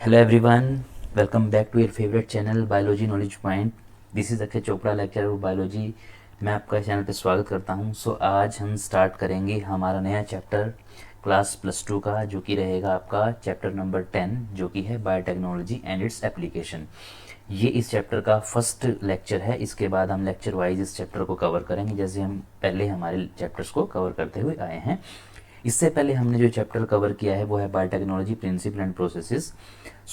Hello everyone, welcome back to your favorite channel biology knowledge point. This is Akshay Chopra, lecturer of biology. मैं आपका channel पे स्वागत करता हूं. आज हम स्टार्ट करेंगे हमारा नया चैप्टर क्लास +2 का, जो कि रहेगा आपका चैप्टर नंबर 10, जो कि है बायोटेक्नोलॉजी एंड इट्स एप्लीकेशन. ये इस चैप्टर का फर्स्ट लेक्चर है. इसके बाद हम लेक्चर वाइज इस चैप्टर को कवर करेंगे, जैसे हम पहले हमारे चैप्टर्स को कवर करते हुए आए हैं. इससे पहले हमने जो चैप्टर कवर किया है वो है बायोटेक्नोलॉजी प्रिंसिपल एंड प्रोसेसेस.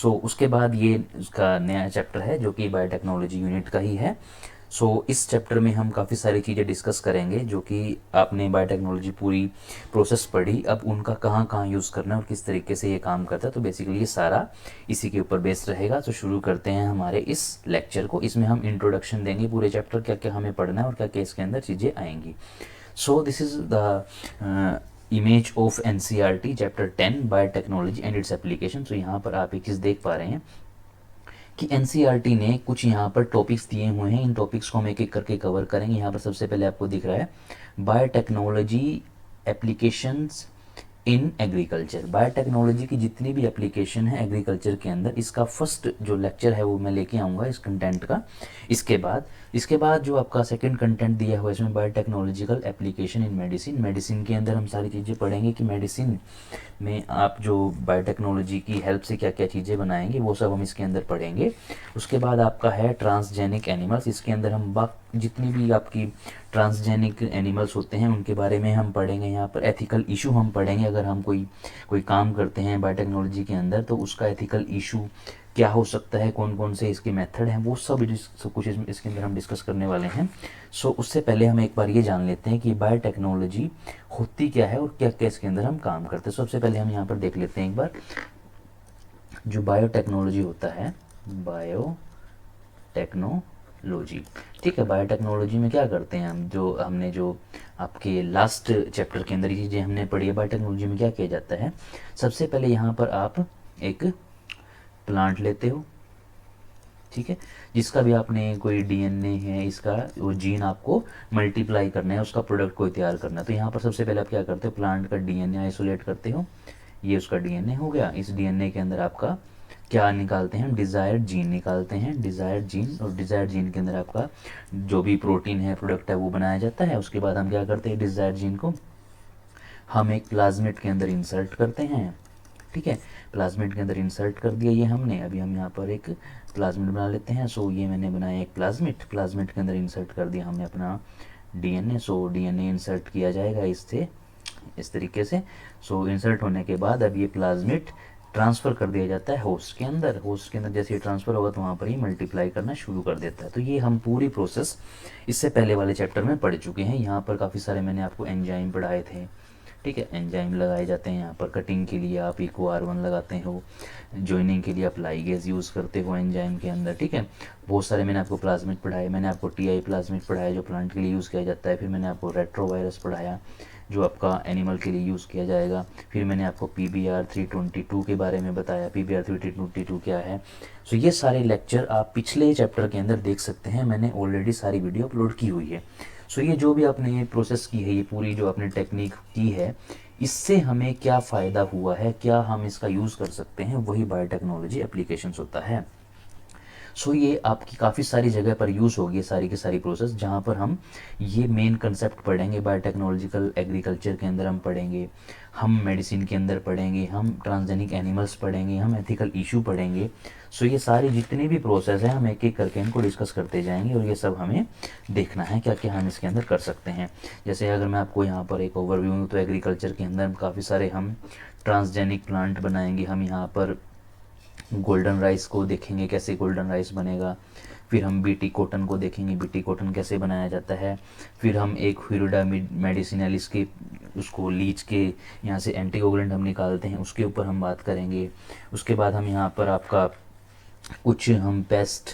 उसके बाद ये उसका नया चैप्टर है जो कि बायोटेक्नोलॉजी यूनिट का ही है. इस चैप्टर में हम काफ़ी सारी चीज़ें डिस्कस करेंगे, जो कि आपने बायोटेक्नोलॉजी पूरी प्रोसेस पढ़ी, अब उनका कहाँ कहाँ यूज़ करना है और किस तरीके से ये काम करता है. तो बेसिकली ये सारा इसी के ऊपर बेस्ड रहेगा. तो शुरू करते हैं हमारे इस लेक्चर को. इसमें हम इंट्रोडक्शन देंगे पूरे चैप्टर, क्या क्या हमें पढ़ना है और क्या क्या इसके अंदर चीज़ें आएंगी. This is the image of NCERT chapter 10 biotechnology and its application. यहाँ पर आप एक चीज़ देख पा रहे हैं कि एनसीईआरटी ने कुछ यहाँ पर टॉपिक्स दिए हुए हैं. इन टॉपिक्स को हम एक एक करके कवर करेंगे. यहाँ पर सबसे पहले आपको दिख रहा है biotechnology applications in agriculture. Biotechnology की जितनी भी एप्लीकेशन है एग्रीकल्चर के अंदर, इसका फर्स्ट जो लेक्चर है वो मैं लेके आऊँगा इस कंटेंट का. इसके बाद जो आपका सेकंड कंटेंट दिया हुआ है इसमें biotechnological application in medicine. Medicine के अंदर हम सारी चीज़ें पढ़ेंगे कि मेडिसिन में आप जो बायोटेक्नोलॉजी की हेल्प से क्या क्या चीज़ें बनाएंगे वो सब हम इसके अंदर पढ़ेंगे. उसके बाद आपका है ट्रांसजेनिक एनिमल्स. इसके अंदर हम जितनी भी आपकी ट्रांसजेनिक एनिमल्स होते हैं उनके बारे में हम पढ़ेंगे. यहाँ पर एथिकल इशू हम पढ़ेंगे. अगर हम कोई काम करते हैं बायोटेक्नोलॉजी के अंदर तो उसका एथिकल इशू क्या हो सकता है, कौन कौन से इसके मेथड हैं, वो सब कुछ इसके अंदर हम डिस्कस करने वाले हैं. उससे पहले हम एक बार ये जान लेते हैं कि बायोटेक्नोलॉजी होती क्या है और क्या क्या इसके अंदर हम काम करते हैं. सबसे पहले हम यहाँ पर देख लेते हैं एक बार जो बायोटेक्नोलॉजी होता है. बायोटेक्नोलॉजी, ठीक है. बायोटेक्नोलॉजी में क्या करते हैं हम, जो आपके लास्ट चैप्टर के अंदर ये चीज़ें हमने पढ़ी है. बायोटेक्नोलॉजी में क्या किया जाता है, सबसे पहले यहाँ पर आप एक प्लांट लेते हो, ठीक है, जिसका भी आपने कोई डीएनए है, इसका वो जीन आपको मल्टीप्लाई करना है, उसका प्रोडक्ट को तैयार करना है. तो यहाँ पर सबसे पहले आप क्या करते हो, प्लांट का डीएनए आइसोलेट करते हो. ये उसका डीएनए हो गया. इस डीएनए के अंदर आपका क्या निकालते हैं, डिज़ायर्ड जीन निकालते हैं, डिज़ायर्ड जीन. और डिज़ायर्ड जीन के अंदर आपका जो भी प्रोटीन है, प्रोडक्ट है, वो बनाया जाता है. उसके बाद हम क्या करते हैं, डिज़ायर्ड जीन को हम एक प्लाज्मिड के अंदर इंसर्ट करते हैं, ठीक है. प्लाज्मिड के अंदर इंसर्ट कर दिया ये हमने. अभी हम यहाँ पर एक प्लाज्मिड बना लेते हैं. ये मैंने बनाया एक प्लाज्मिड के अंदर इंसर्ट कर दिया हमने अपना डीएनए. डीएनए इंसर्ट किया जाएगा इससे, इस तरीके से. इंसर्ट होने के बाद अब ये प्लाज्मिड ट्रांसफ़र कर दिया जाता है होस्ट के अंदर. होस्ट के अंदर जैसे ही ट्रांसफ़र होगा तो वहाँ पर ही मल्टीप्लाई करना शुरू कर देता है. तो ये हम पूरी प्रोसेस इससे पहले वाले चैप्टर में पढ़ चुके हैं. यहाँ पर काफ़ी सारे मैंने आपको एंजाइम पढ़ाए थे, ठीक है. एंजाइम लगाए जाते हैं यहाँ पर. कटिंग के लिए आप इको R1 लगाते हो, जॉइनिंग के लिए आप लाइगेज यूज़ करते हो एंजाइम के अंदर, ठीक है. बहुत सारे मैंने आपको प्लाज्मिड पढ़ाए. मैंने आपको टीआई प्लाज्मिड पढ़ाया जो प्लांट के लिए यूज़ किया जाता है. फिर मैंने आपको रेट्रोवायरस पढ़ाया जो आपका एनिमल के लिए यूज़ किया जाएगा. फिर मैंने आपको PBR322 के बारे में बताया. PBR322 क्या है. ये सारे लेक्चर आप पिछले चैप्टर के अंदर देख सकते हैं. मैंने ऑलरेडी सारी वीडियो अपलोड की हुई है. ये जो भी आपने ये प्रोसेस की है, ये पूरी जो आपने टेक्निक की है, इससे हमें क्या फ़ायदा हुआ है, क्या हम इसका यूज़ कर सकते हैं, वही बायोटेक्नोलॉजी एप्लीकेशंस होता है. ये आपकी काफ़ी सारी जगह पर यूज़ होगी सारी की सारी प्रोसेस, जहाँ पर हम ये मेन कंसेप्ट पढ़ेंगे. बायोटेक्नोलॉजिकल एग्रीकल्चर के अंदर हम पढ़ेंगे, हम मेडिसिन के अंदर पढ़ेंगे, हम ट्रांसजेनिक एनिमल्स पढ़ेंगे, हम एथिकल इशू पढ़ेंगे. ये सारी जितनी भी प्रोसेस है हम एक एक करके इनको डिस्कस करते जाएंगे और ये सब हमें देखना है क्या क्या हम इसके अंदर कर सकते हैं. जैसे अगर मैं आपको यहाँ पर एक ओवरव्यू दूँ तो एग्रीकल्चर के अंदर काफ़ी सारे हम ट्रांसजेनिक प्लांट बनाएंगे. हम यहाँ पर गोल्डन राइस को देखेंगे कैसे गोल्डन राइस बनेगा. फिर हम बीटी कॉटन को देखेंगे, बीटी कॉटन कैसे बनाया जाता है. फिर हम एक ह्यूरिडा मेडिसिनलिस के उसको लीच के यहाँ से एंटीकोगुलेंट हम निकालते हैं, उसके ऊपर हम बात करेंगे. उसके बाद हम यहाँ पर आपका कुछ हम पेस्ट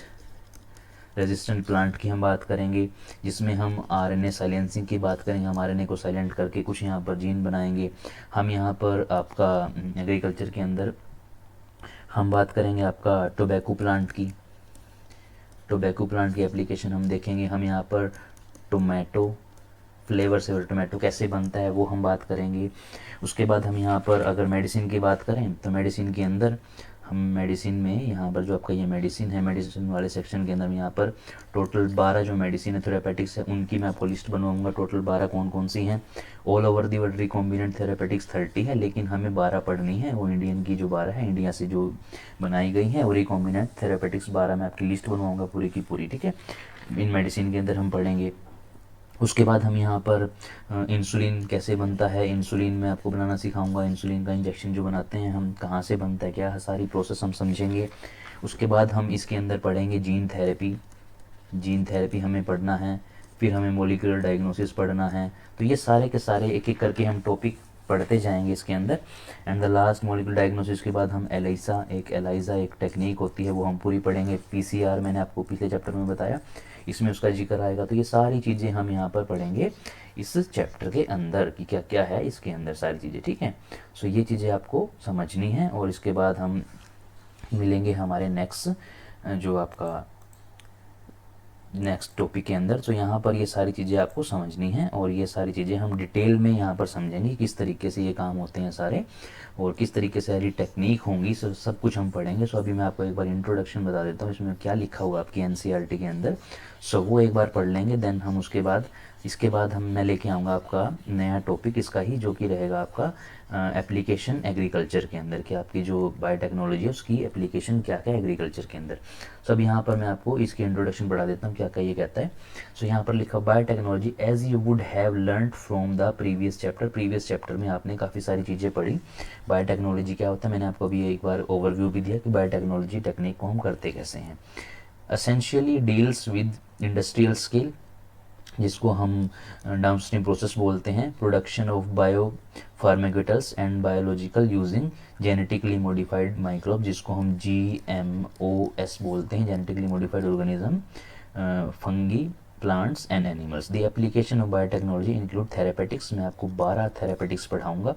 रेजिस्टेंट प्लांट की हम बात करेंगे, जिसमें हम आरएनए साइलेंसिंग की बात करेंगे. हम आरएनए को साइलेंट करके कुछ यहाँ पर जीन बनाएंगे. हम यहाँ पर आपका एग्रीकल्चर के अंदर हम बात करेंगे आपका टोबैको प्लांट की एप्लीकेशन हम देखेंगे. हम यहाँ पर टोमेटो फ्लेवर से टोमेटो कैसे बनता है वो हम बात करेंगे. उसके बाद हम यहाँ पर अगर मेडिसिन की बात करें तो मेडिसिन के अंदर हम मेडिसिन में यहाँ पर जो आपका ये मेडिसिन है, मेडिसिन वाले सेक्शन के अंदर यहाँ पर टोटल 12 जो मेडिसिन है थेरापेटिक्स है उनकी मैं आपको लिस्ट बनवाऊंगा। टोटल 12 कौन कौन सी हैं। All over the world recombinant therapeutics 30 है, लेकिन हमें 12 पढ़नी है। वो इंडियन की जो 12 है, इंडिया से जो बनाई गई है, और रिकॉम्बिनेंट थेरापेटिक्स 12 मैं आपकी लिस्ट बनवाऊँगा पूरी की पूरी, ठीक है। इन मेडिसिन के अंदर हम पढ़ेंगे। उसके बाद हम यहाँ पर इंसुलिन कैसे बनता है, इंसुलिन मैं आपको बनाना सिखाऊंगा। इंसुलिन का इंजेक्शन जो बनाते हैं हम, कहाँ से बनता है, क्या सारी प्रोसेस हम समझेंगे। उसके बाद हम इसके अंदर पढ़ेंगे जीन थेरेपी। जीन थेरेपी हमें पढ़ना है। फिर हमें मोलिकुलर डायग्नोसिस पढ़ना है। तो ये सारे के सारे एक एक करके हम टॉपिक पढ़ते जाएंगे इसके अंदर। And the last molecular diagnosis के बाद हम एलाइजा एक टेक्निक होती है, वो हम पूरी पढ़ेंगे। पीसीआर मैंने आपको पिछले चैप्टर में बताया, इसमें उसका जिक्र आएगा। तो ये सारी चीज़ें हम यहाँ पर पढ़ेंगे इस चैप्टर के अंदर कि क्या क्या है इसके अंदर सारी चीज़ें, ठीक है। सो ये चीज़ें आपको समझनी है। और इसके बाद हम मिलेंगे हमारे नेक्स्ट जो आपका नेक्स्ट टॉपिक के अंदर। तो यहाँ पर ये सारी चीज़ें आपको समझनी हैं, और ये सारी चीज़ें हम डिटेल में यहाँ पर समझेंगे किस तरीके से ये काम होते हैं सारे, और किस तरीके से सारी टेक्निक होंगी, सब कुछ हम पढ़ेंगे। सो अभी मैं आपको एक बार इंट्रोडक्शन बता देता हूँ, इसमें क्या लिखा हुआ आपकी एनसीईआरटी के अंदर। सो वो एक बार पढ़ लेंगे। देन हम उसके बाद इसके बाद मैं लेके आऊँगा आपका नया टॉपिक इसका ही, जो कि रहेगा आपका एप्लीकेशन एग्रीकल्चर के अंदर, कि आपकी जो बायोटेक्नोलॉजी है उसकी एप्लीकेशन क्या क्या है एग्रीकल्चर के अंदर। सो अब यहाँ पर मैं आपको इसकी इंट्रोडक्शन पढ़ा देता हूँ क्या क्या ये कहता है। सो यहाँ पर लिखा biotechnology as you would have learned from the previous chapter. Previous chapter में आपने काफ़ी सारी चीज़ें पढ़ी। बायोटेक्नोलॉजी क्या होता है, मैंने आपको अभी एक बार ओवरव्यू भी दिया कि बायोटेक्नोलॉजी टेक्निक को हम करते कैसे हैं। Essentially deals with industrial scale, जिसको हम डाउनस्ट्रीम प्रोसेस बोलते हैं, production of bio pharmaceuticals and biological using genetically modified microbe, जिसको हम GMOS बोलते हैं, genetically modified organism, fungi, plants and animals. The application of biotechnology include therapeutics. मैं आपको 12 थेरापेटिक्स पढ़ाऊंगा।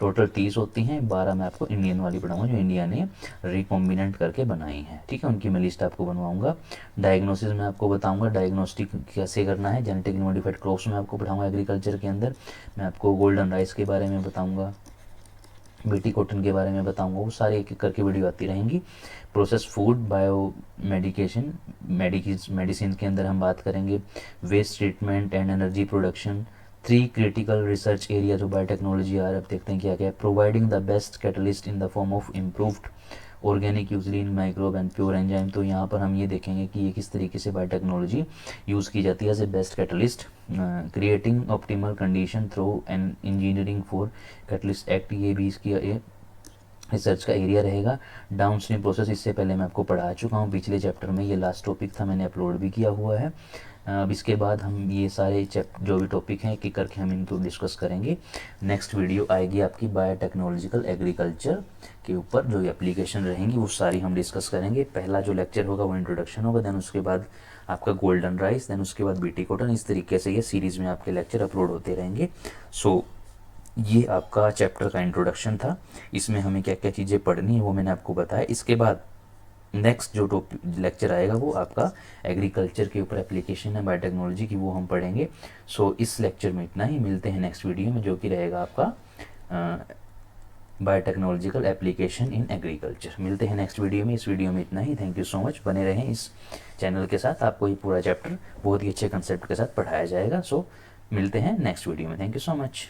टोटल 30 होती हैं, 12 मैं आपको इंडियन वाली पढ़ाऊंगा जो इंडिया ने रिकॉम्बिनेंट करके बनाई है, ठीक है। उनकी मैं लिस्ट आपको बनवाऊंगा। डायग्नोसिस में आपको बताऊंगा डायग्नोस्टिक कैसे करना है। जेनेटिकली मॉडिफाइड क्रॉप्स में आपको पढ़ाऊंगा एग्रीकल्चर के अंदर। मैं आपको गोल्डन राइस के बारे में बताऊँगा, बीटी कॉटन के बारे में बताऊंगा। वो सारे एक एक करके वीडियो आती रहेंगी। प्रोसेस फूड, बायो मेडिसिन के अंदर हम बात करेंगे waste treatment and energy production. 3 critical research area जो बायोटेक्नोलॉजी आ रहा है, अब देखते हैं क्या क्या है। Providing the best catalyst in the form of improved organic usually in microbe and pure enzyme. तो यहाँ पर हम ये देखेंगे कि ये किस तरीके से बायोटेक्नोलॉजी यूज़ की जाती है as a best catalyst. Creating optimal condition through and engineering for catalyst act, ये भी इसकी रिसर्च का एरिया रहेगा। डाउन स्ट्रीम प्रोसेस इससे पहले मैं आपको पढ़ा चुका हूँ पिछले चैप्टर में, ये लास्ट टॉपिक था, मैंने अपलोड भी किया हुआ है। अब इसके बाद हम ये सारे जो भी टॉपिक हैं एक एक करके हम इनको डिस्कस करेंगे। नेक्स्ट वीडियो आएगी आपकी बायोटेक्नोलॉजिकल एग्रीकल्चर के ऊपर, जो एप्लीकेशन रहेंगी वो सारी हम डिस्कस करेंगे। पहला जो लेक्चर होगा वो इंट्रोडक्शन होगा, देन उसके बाद आपका गोल्डन राइस, देन उसके बाद बीटी कॉटन। इस तरीके से ये सीरीज़ में आपके लेक्चर अपलोड होते रहेंगे। सो ये आपका चैप्टर का इंट्रोडक्शन था। इसमें हमें क्या क्या चीज़ें पढ़नी है वो मैंने आपको बताया। इसके बाद नेक्स्ट जो टॉपिक लेक्चर आएगा वो आपका एग्रीकल्चर के ऊपर एप्लीकेशन है बायोटेक्नोलॉजी की, वो हम पढ़ेंगे। सो इस लेक्चर में इतना ही, मिलते हैं नेक्स्ट वीडियो में जो कि रहेगा आपका बायोटेक्नोलॉजिकल एप्लीकेशन इन एग्रीकल्चर। मिलते हैं नेक्स्ट वीडियो में। इस वीडियो में इतना ही। थैंक यू सो मच, बने रहें इस चैनल के साथ। आपको ये पूरा चैप्टर बहुत ही अच्छे कंसेप्ट के साथ पढ़ाया जाएगा। सो मिलते हैं नेक्स्ट वीडियो में। Thank you so much.